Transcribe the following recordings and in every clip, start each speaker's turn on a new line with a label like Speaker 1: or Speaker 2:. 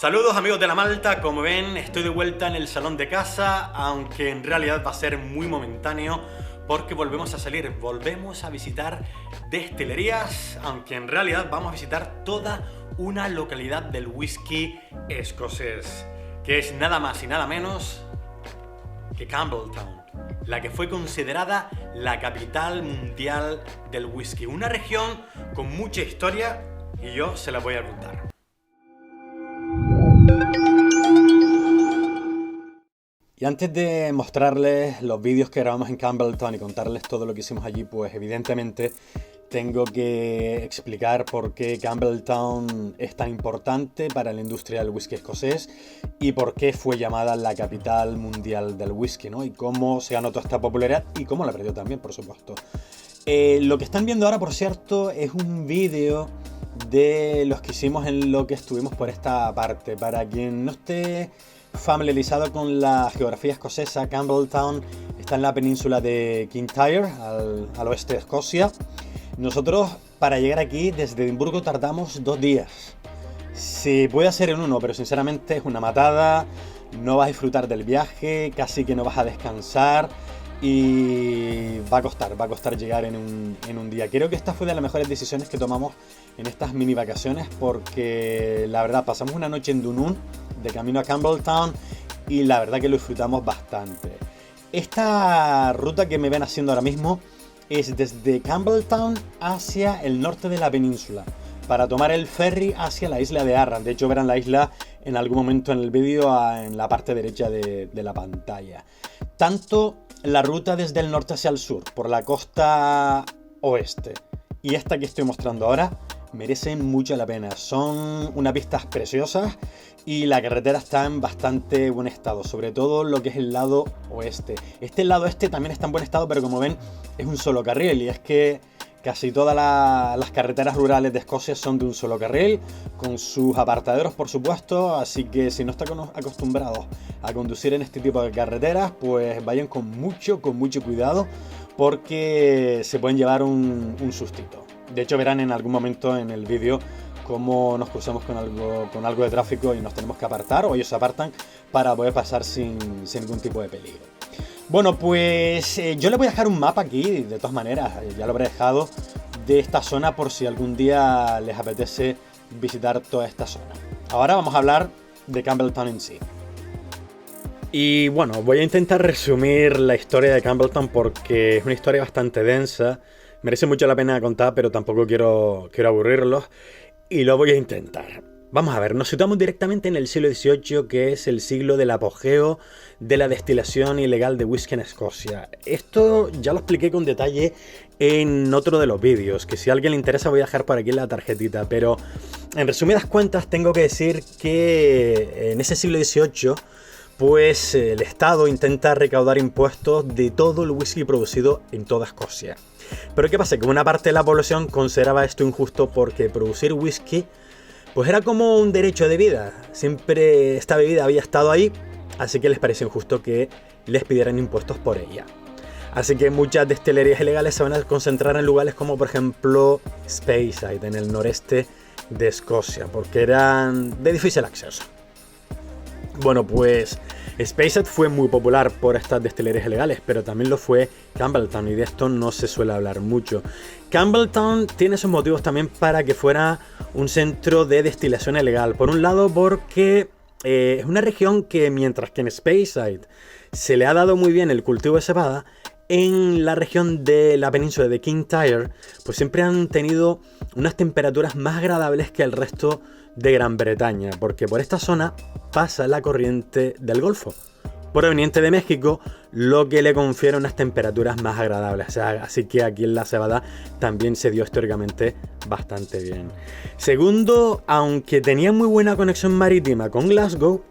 Speaker 1: Saludos amigos de la Malta, como ven estoy de vuelta en el salón de casa, aunque en realidad va a ser muy momentáneo porque volvemos a salir, volvemos a visitar destilerías, aunque en realidad vamos a visitar toda una localidad del whisky escocés, que es nada más y nada menos que Campbeltown, la que fue considerada la capital mundial del whisky, una región con mucha historia y yo se la voy a contar. Y antes de mostrarles los vídeos que grabamos en Campbeltown y contarles todo lo que hicimos allí, pues evidentemente tengo que explicar por qué Campbeltown es tan importante para la industria del whisky escocés y por qué fue llamada la capital mundial del whisky, ¿no? Y cómo se ganó toda esta popularidad y cómo la perdió también, por supuesto. Lo que están viendo ahora, por cierto, es un vídeo de los que hicimos en lo que estuvimos por esta parte. Para quien no esté familiarizado con la geografía escocesa, Campbeltown está en la península de Kintyre, al oeste de Escocia. Nosotros para llegar aquí desde Edimburgo tardamos 2 días. Se puede hacer en uno, pero sinceramente es una matada, no vas a disfrutar del viaje, casi que no vas a descansar y va a costar llegar en un día. Creo que esta fue de las mejores decisiones que tomamos en estas mini vacaciones porque la verdad pasamos una noche en Dunoon de camino a Campbeltown y la verdad que lo disfrutamos bastante. Esta ruta que me ven haciendo ahora mismo es desde Campbeltown hacia el norte de la península para tomar el ferry hacia la isla de Arran. De hecho verán la isla en algún momento en el vídeo en la parte derecha de la pantalla. Tanto la ruta desde el norte hacia el sur por la costa oeste y esta que estoy mostrando ahora merecen mucho la pena. Son unas vistas preciosas y la carretera está en bastante buen estado, sobre todo lo que es el lado oeste. Este lado este también está en buen estado, pero como ven es un solo carril y es que casi todas las carreteras rurales de Escocia son de un solo carril, con sus apartaderos por supuesto, así que si no están acostumbrados a conducir en este tipo de carreteras, pues vayan con mucho cuidado porque se pueden llevar un sustito. De hecho verán en algún momento en el vídeo cómo nos cruzamos con algo de tráfico y nos tenemos que apartar o ellos se apartan para poder pasar sin ningún tipo de peligro. Bueno, pues yo les voy a dejar un mapa aquí, de todas maneras, ya lo habré dejado, de esta zona por si algún día les apetece visitar toda esta zona. Ahora vamos a hablar de Campbeltown en sí. Y bueno, voy a intentar resumir la historia de Campbeltown porque es una historia bastante densa. Merece mucho la pena contar, pero tampoco quiero aburrirlos y lo voy a intentar. Vamos a ver, nos situamos directamente en el siglo XVIII, que es el siglo del apogeo de la destilación ilegal de whisky en Escocia. Esto ya lo expliqué con detalle en otro de los vídeos, que si a alguien le interesa voy a dejar por aquí la tarjetita, pero en resumidas cuentas tengo que decir que en ese siglo XVIII pues el Estado intenta recaudar impuestos de todo el whisky producido en toda Escocia. Pero ¿qué pasa? Que una parte de la población consideraba esto injusto porque producir whisky pues era como un derecho de vida. Siempre esta bebida había estado ahí, así que les pareció injusto que les pidieran impuestos por ella. Así que muchas destilerías ilegales se van a concentrar en lugares como por ejemplo Speyside, en el noreste de Escocia, porque eran de difícil acceso. Bueno, pues Speyside fue muy popular por estas destilerías ilegales, pero también lo fue Campbeltown y de esto no se suele hablar mucho. Campbeltown tiene sus motivos también para que fuera un centro de destilación ilegal. Por un lado porque es una región que mientras que en Speyside se le ha dado muy bien el cultivo de cebada, en la región de la península de Kintyre pues siempre han tenido unas temperaturas más agradables que el resto de Gran Bretaña, porque por esta zona pasa la corriente del Golfo, proveniente de México, lo que le confiere unas temperaturas más agradables. O sea, así que aquí en la cebada también se dio históricamente bastante bien. Segundo, aunque tenía muy buena conexión marítima con Glasgow,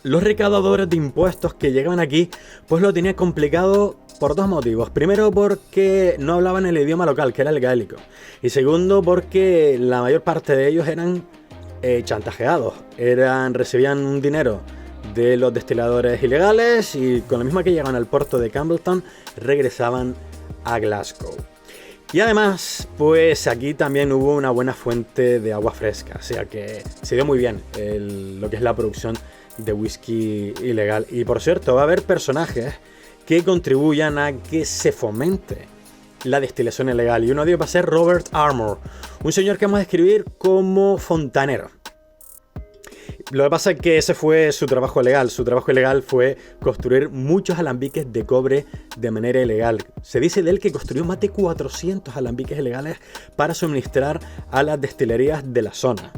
Speaker 1: los recaudadores de impuestos que llegaban aquí pues lo tenían complicado por 2 motivos. Primero porque no hablaban el idioma local, que era el gaélico, y segundo porque la mayor parte de ellos eran chantajeados, recibían un dinero de los destiladores ilegales y con la misma que llegaban al puerto de Campbeltown regresaban a Glasgow. Y además, pues aquí también hubo una buena fuente de agua fresca, o sea que se dio muy bien lo que es la producción de whisky ilegal. Y por cierto, va a haber personajes que contribuyan a que se fomente la destilación ilegal. Y uno de ellos va a ser Robert Armour, un señor que vamos a describir como fontanero. Lo que pasa es que ese fue su trabajo ilegal. Su trabajo ilegal fue construir muchos alambiques de cobre de manera ilegal. Se dice de él que construyó más de 400 alambiques ilegales para suministrar a las destilerías de la zona.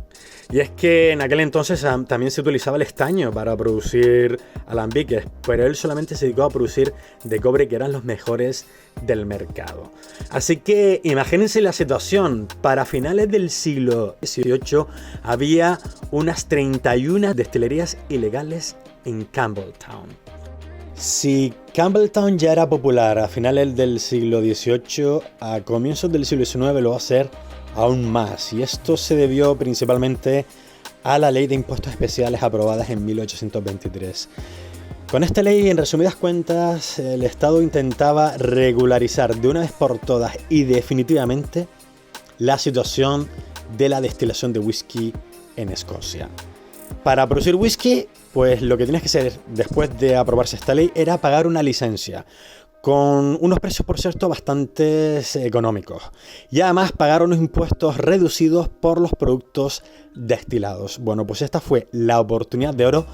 Speaker 1: Y es que en aquel entonces también se utilizaba el estaño para producir alambiques, pero él solamente se dedicó a producir de cobre, que eran los mejores del mercado. Así que imagínense la situación. Para finales del siglo XVIII había unas 31 destilerías ilegales en Campbelltown. Si Campbelltown ya era popular a finales del siglo XVIII, a comienzos del siglo XIX lo va a ser aún más, y esto se debió principalmente a la ley de impuestos especiales aprobadas en 1823. Con esta ley, en resumidas cuentas, el Estado intentaba regularizar de una vez por todas y definitivamente la situación de la destilación de whisky en Escocia. Para producir whisky, pues lo que tienes que hacer después de aprobarse esta ley era pagar una licencia, con unos precios, por cierto, bastante económicos. Y además pagar unos impuestos reducidos por los productos destilados. Bueno, pues esta fue la oportunidad de oro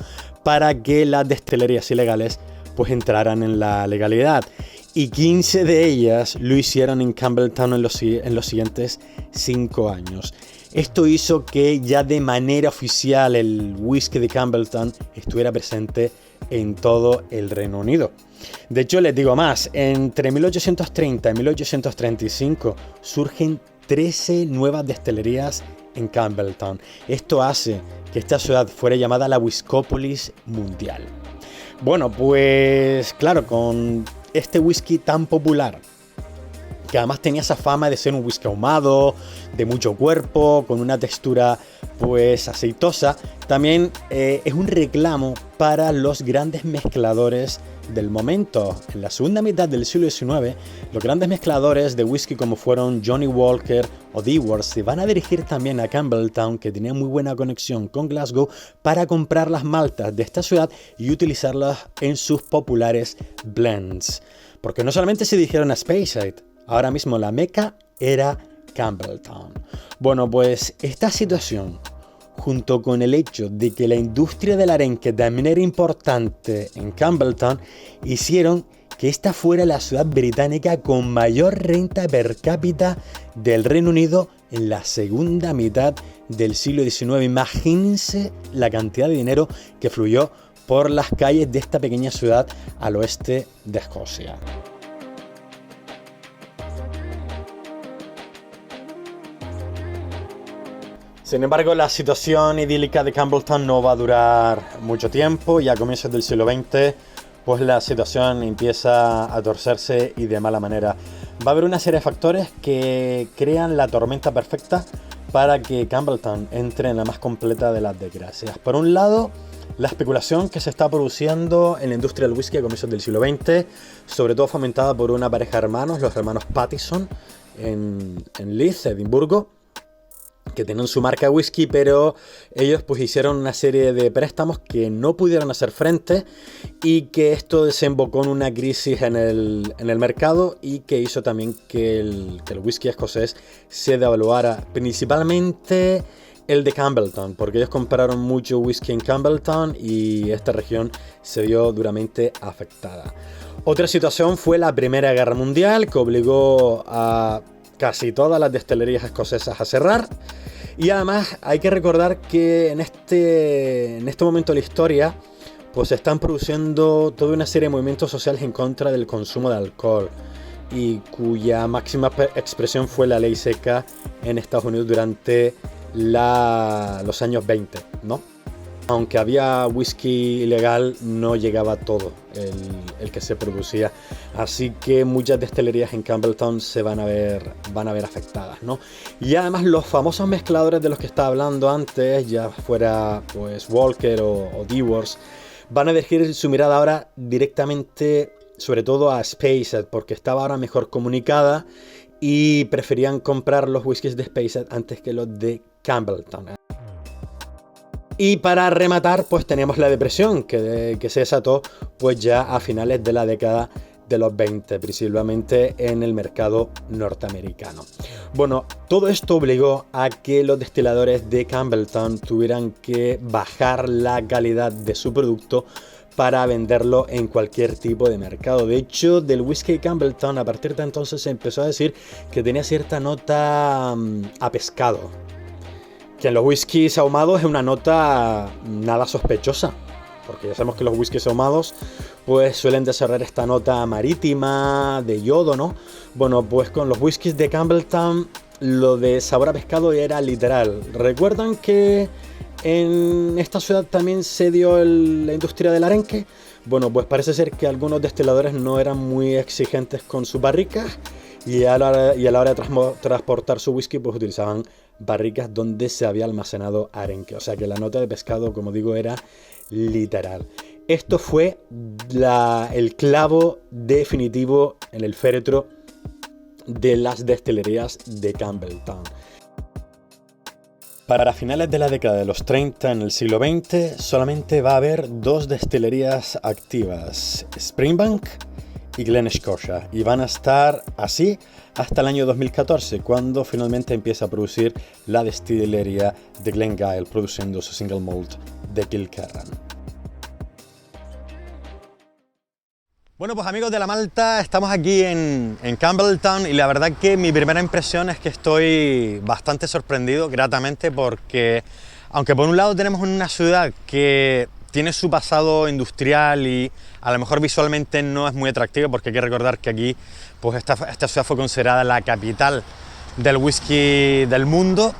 Speaker 1: para que las destilerías ilegales pues entraran en la legalidad. Y 15 de ellas lo hicieron en Campbelltown en los siguientes 5 años. Esto hizo que ya de manera oficial el whisky de Campbelltown estuviera presente en todo el Reino Unido. De hecho, les digo más, entre 1830 y 1835 surgen 13 nuevas destilerías en Campbelltown. Esto hace que esta ciudad fuera llamada la Whiskópolis mundial. Bueno, pues claro, con este whisky tan popular, que además tenía esa fama de ser un whisky ahumado, de mucho cuerpo, con una textura pues aceitosa, también es un reclamo para los grandes mezcladores del momento. En la segunda mitad del siglo XIX, los grandes mezcladores de whisky como fueron Johnnie Walker o Dewars se van a dirigir también a Campbelltown, que tenía muy buena conexión con Glasgow, para comprar las maltas de esta ciudad y utilizarlas en sus populares blends. Porque no solamente se dirigieron a Speyside, ahora mismo la meca era Campbelltown. Bueno, pues esta situación, junto con el hecho de que la industria del arenque también era importante en Campbelltown, hicieron que esta fuera la ciudad británica con mayor renta per cápita del Reino Unido en la segunda mitad del siglo XIX. Imagínense la cantidad de dinero que fluyó por las calles de esta pequeña ciudad al oeste de Escocia. Sin embargo, la situación idílica de Campbelltown no va a durar mucho tiempo, y a comienzos del siglo XX pues la situación empieza a torcerse, y de mala manera. Va a haber una serie de factores que crean la tormenta perfecta para que Campbelltown entre en la más completa de las desgracias. Por un lado, la especulación que se está produciendo en la industria del whisky a comienzos del siglo XX, sobre todo fomentada por una pareja de hermanos, los hermanos Pattison, en Leith, Edimburgo, que tenían su marca de whisky, pero ellos pues hicieron una serie de préstamos que no pudieron hacer frente, y que esto desembocó en una crisis en el mercado, y que hizo también que el whisky escocés se devaluara, principalmente el de Campbelltown, porque ellos compraron mucho whisky en Campbelltown y esta región se vio duramente afectada. Otra situación fue la Primera Guerra Mundial, que obligó a casi todas las destilerías escocesas a cerrar. Y además hay que recordar que en este momento de la historia pues se están produciendo toda una serie de movimientos sociales en contra del consumo de alcohol, y cuya máxima expresión fue la ley seca en Estados Unidos durante los años 20, ¿no? Aunque había whisky ilegal, no llegaba todo el que se producía. Así que muchas destilerías en Campbelltown se van a ver afectadas, ¿no? Y además los famosos mezcladores de los que estaba hablando antes, ya fuera pues Walker o Dewars, van a dirigir su mirada ahora directamente, sobre todo a Speyside, porque estaba ahora mejor comunicada y preferían comprar los whiskies de Speyside antes que los de Campbeltown. Y para rematar, pues tenemos la depresión que se desató pues ya a finales de la década de los 20, principalmente en el mercado norteamericano. Bueno, todo esto obligó a que los destiladores de Campbeltown tuvieran que bajar la calidad de su producto para venderlo en cualquier tipo de mercado. De hecho, del whisky Campbeltown a partir de entonces se empezó a decir que tenía cierta nota a pescado, que en los whiskies ahumados es una nota nada sospechosa, porque ya sabemos que los whiskies ahumados pues suelen desarrollar esta nota marítima, de yodo, ¿no? Bueno, pues con los whiskies de Campbeltown lo de sabor a pescado era literal. ¿Recuerdan que en esta ciudad también se dio la industria del arenque? Bueno, pues parece ser que algunos destiladores no eran muy exigentes con sus barricas y a la hora de transportar su whisky pues utilizaban barricas donde se había almacenado arenque. O sea que la nota de pescado, como digo, era literal. Esto fue el clavo definitivo en el féretro de las destilerías de Campbeltown. Para finales de la década de los 30 en el siglo XX solamente va a haber 2 destilerías activas, Springbank y Glen Scotia, y van a estar así hasta el año 2014, cuando finalmente empieza a producir la destilería de Glengyle, produciendo su single malt de Kilkerran. Bueno, pues amigos de la Malta, estamos aquí en Campbeltown y la verdad que mi primera impresión es que estoy bastante sorprendido, gratamente, porque aunque por un lado tenemos una ciudad que tiene su pasado industrial y a lo mejor visualmente no es muy atractiva, porque hay que recordar que aquí pues esta ciudad fue considerada la capital del whisky del mundo,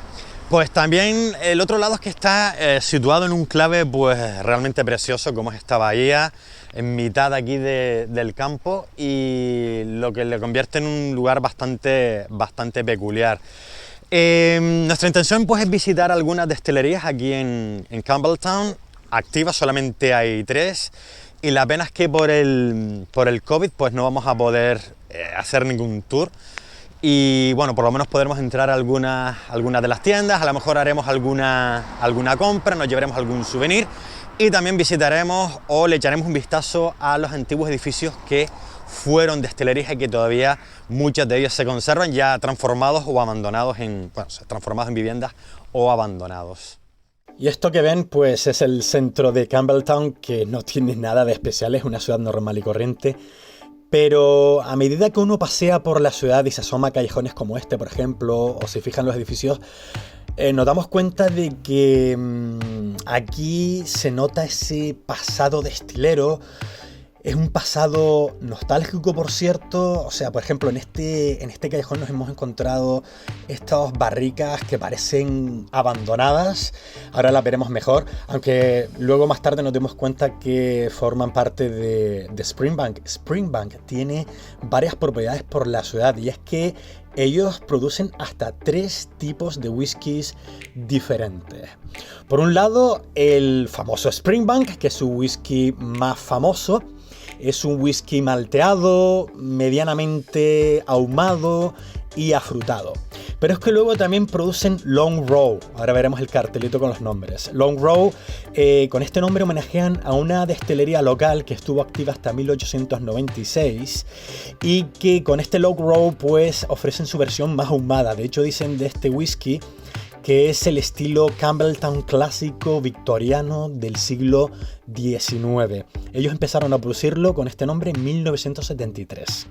Speaker 1: pues también el otro lado es que está situado en un clave pues realmente precioso, como es esta bahía en mitad aquí del campo, y lo que le convierte en un lugar bastante peculiar. Nuestra intención pues es visitar algunas destilerías aquí en Campbeltown. Activas solamente hay 3 y la pena es que por el COVID pues no vamos a poder hacer ningún tour. Y bueno, por lo menos podremos entrar a algunas de las tiendas, a lo mejor haremos alguna compra, nos llevaremos algún souvenir y también visitaremos o le echaremos un vistazo a los antiguos edificios que fueron destilerías y que todavía muchas de ellas se conservan ya transformados o abandonados transformados en viviendas o abandonados. Y esto que ven pues es el centro de Campbeltown, que no tiene nada de especial, es una ciudad normal y corriente. Pero a medida que uno pasea por la ciudad y se asoma a callejones como este, por ejemplo, o se fija en los edificios, nos damos cuenta de que aquí se nota ese pasado destilero. Es un pasado nostálgico, por cierto. O sea, por ejemplo, en este callejón nos hemos encontrado estas barricas que parecen abandonadas. Ahora las veremos mejor, aunque luego más tarde nos dimos cuenta que forman parte de Springbank. Springbank tiene varias propiedades por la ciudad, y es que ellos producen hasta 3 tipos de whiskies diferentes. Por un lado, el famoso Springbank, que es su whisky más famoso. Es un whisky malteado, medianamente ahumado y afrutado. Pero es que luego también producen Long Row. Ahora veremos el cartelito con los nombres. Long Row, con este nombre homenajean a una destilería local que estuvo activa hasta 1896 y que con este Long Row pues ofrecen su versión más ahumada. De hecho dicen de este whisky que es el estilo Campbeltown clásico victoriano del siglo XIX. Ellos empezaron a producirlo con este nombre en 1973.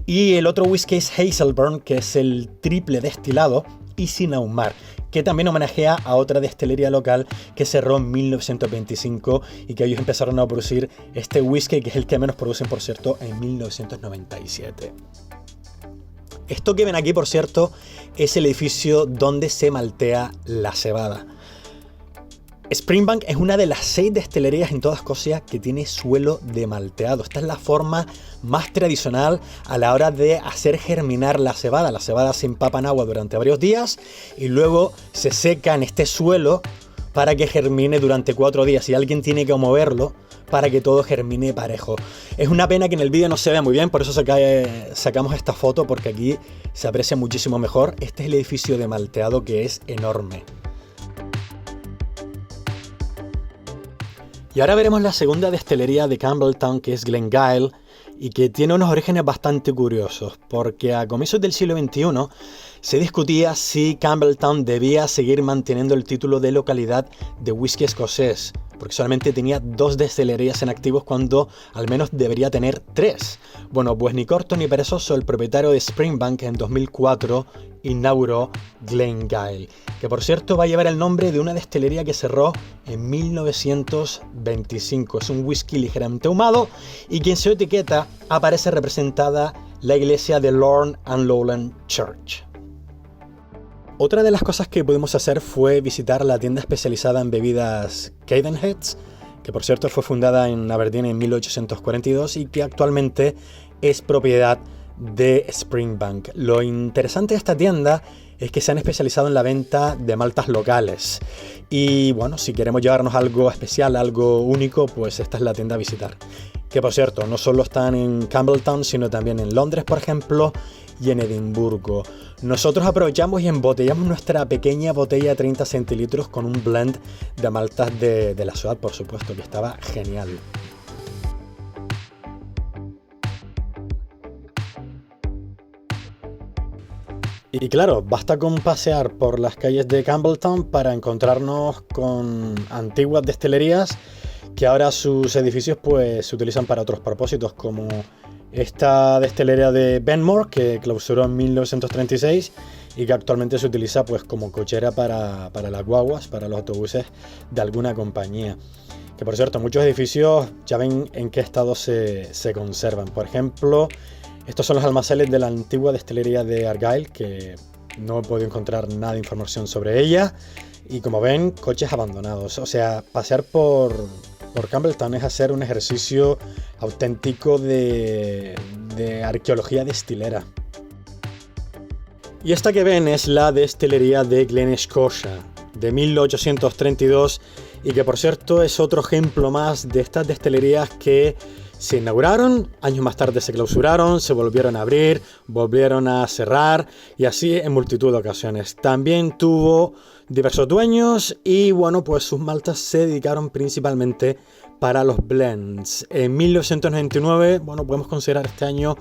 Speaker 1: Y el otro whisky es Hazelburn, que es el triple destilado y sin ahumar, que también homenajea a otra destilería local que cerró en 1925 y que ellos empezaron a producir este whisky, que es el que menos producen, por cierto, en 1997. Esto que ven aquí, por cierto, es el edificio donde se maltea la cebada. Springbank es una de las 6 destilerías en toda Escocia que tiene suelo de malteado. Esta es la forma más tradicional a la hora de hacer germinar la cebada. La cebada se empapa en agua durante varios días y luego se seca en este suelo para que germine durante 4 días y alguien tiene que moverlo para que todo germine parejo. Es una pena que en el vídeo no se vea muy bien, por eso sacamos esta foto, porque aquí se aprecia muchísimo mejor. Este es el edificio de malteado, que es enorme. Y ahora veremos la segunda destilería de Campbeltown, que es Glengyle, y que tiene unos orígenes bastante curiosos, porque a comienzos del siglo XXI se discutía si Campbeltown debía seguir manteniendo el título de localidad de whisky escocés, porque solamente tenía 2 destilerías en activos cuando al menos debería tener 3. Bueno, pues ni corto ni perezoso, el propietario de Springbank en 2004 inauguró Glengyle, que por cierto va a llevar el nombre de una destilería que cerró en 1925. Es un whisky ligeramente ahumado y que en su etiqueta aparece representada la iglesia de Lorne and Lowland Church. Otra de las cosas que pudimos hacer fue visitar la tienda especializada en bebidas Cadenheads, que por cierto fue fundada en Aberdeen en 1842 y que actualmente es propiedad de Springbank. Lo interesante de esta tienda es que se han especializado en la venta de maltas locales. Y bueno, si queremos llevarnos algo especial, algo único, pues esta es la tienda a visitar. Que por cierto, no solo están en Campbeltown, sino también en Londres, por ejemplo, y en Edimburgo. Nosotros aprovechamos y embotellamos nuestra pequeña botella de 30 centilitros con un blend de maltas de la ciudad, por supuesto, que estaba genial. Y claro, basta con pasear por las calles de Campbeltown para encontrarnos con antiguas destilerías que ahora sus edificios pues se utilizan para otros propósitos, como esta destilería de Benmore, que clausuró en 1936 y que actualmente se utiliza pues como cochera para las guaguas, para los autobuses de alguna compañía. Que por cierto, muchos edificios ya ven en qué estado se conservan. Por ejemplo, estos son los almacenes de la antigua destilería de Argyll, que no he podido encontrar nada de información sobre ella. Y como ven, coches abandonados. O sea, pasear por Campbeltown es hacer un ejercicio auténtico de arqueología destilera. Y esta que ven es la destilería de Glen Scotia, de 1832, y que por cierto es otro ejemplo más de estas destilerías que se inauguraron, años más tarde se clausuraron, se volvieron a abrir, volvieron a cerrar, y así en multitud de ocasiones. También tuvo diversos dueños y bueno, pues sus maltas se dedicaron principalmente para los blends. En 1999, bueno, podemos considerar este año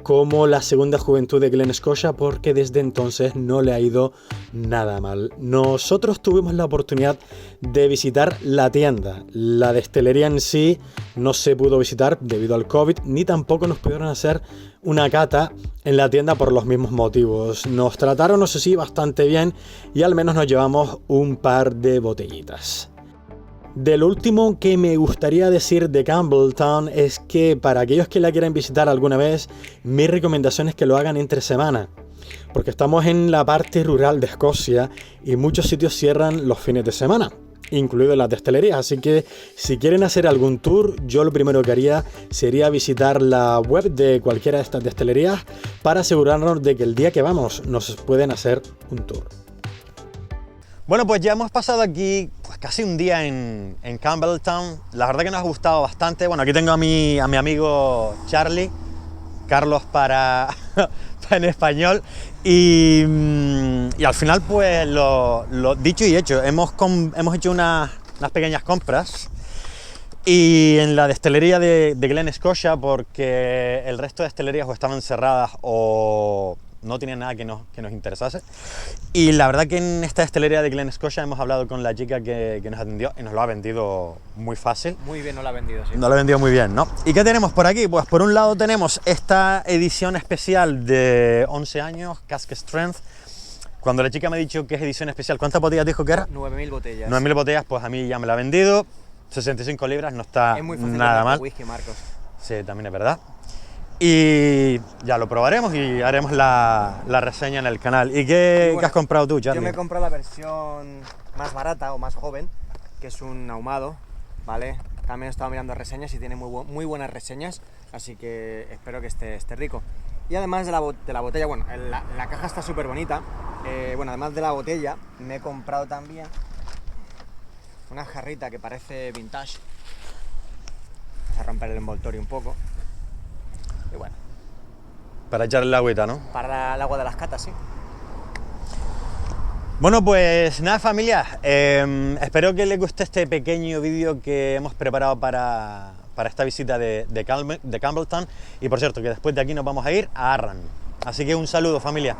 Speaker 1: como la segunda juventud de Glen Scotia, porque desde entonces no le ha ido nada mal. Nosotros tuvimos la oportunidad de visitar la tienda. La destilería en sí no se pudo visitar debido al COVID, ni tampoco nos pudieron hacer una cata en la tienda por los mismos motivos. Nos trataron, no sé si, bastante bien y al menos nos llevamos un par de botellitas. De lo último que me gustaría decir de Campbeltown es que para aquellos que la quieran visitar alguna vez, mi recomendación es que lo hagan entre semana, porque estamos en la parte rural de Escocia y muchos sitios cierran los fines de semana, incluidas las destilerías, así que si quieren hacer algún tour, yo lo primero que haría sería visitar la web de cualquiera de estas destilerías para asegurarnos de que el día que vamos nos pueden hacer un tour. Bueno, pues ya hemos pasado aquí pues casi un día en Campbeltown. La verdad que nos ha gustado bastante. Bueno, aquí tengo a mi amigo Charlie, Carlos para en español. Y al final, pues lo dicho y hecho, hemos hecho unas pequeñas compras. Y en la destilería de Glen Scotia, porque el resto de destilerías o estaban cerradas o no tenía nada que nos interesase. Y la verdad que en esta destilería de Glen Scotia hemos hablado con la chica que nos atendió y nos lo ha vendido muy fácil.
Speaker 2: Muy bien nos lo ha vendido, sí.
Speaker 1: Nos lo ha vendido muy bien, ¿no? ¿Y qué tenemos por aquí? Pues por un lado tenemos esta edición especial de 11 años, Cask Strength. Cuando la chica me ha dicho que es edición especial, ¿cuántas botellas dijo que era?
Speaker 2: 9.000 botellas.
Speaker 1: 9.000 botellas, pues a mí ya me la ha vendido. 65 libras, no está
Speaker 2: es muy fácil
Speaker 1: nada
Speaker 2: de
Speaker 1: mal.
Speaker 2: Whisky, Marcos.
Speaker 1: Sí, también es verdad. Y ya lo probaremos y haremos la reseña en el canal. ¿Y qué has comprado tú, Charlie?
Speaker 2: Yo me he comprado la versión más barata o más joven, que es un ahumado, ¿vale? También he estado mirando reseñas y tiene muy buenas reseñas, así que espero que esté rico. Y además de la botella, bueno, la caja está súper bonita. Bueno, además de la botella, me he comprado también una jarrita que parece vintage. Vamos a romper el envoltorio un poco. Y bueno.
Speaker 1: Para echarle la agüita, ¿no?
Speaker 2: Para el agua de las catas, sí.
Speaker 1: Bueno, pues nada, familia, espero que les guste este pequeño vídeo que hemos preparado para esta visita de Campbelltown. Y por cierto, que después de aquí nos vamos a ir a Arran. Así que un saludo, familia.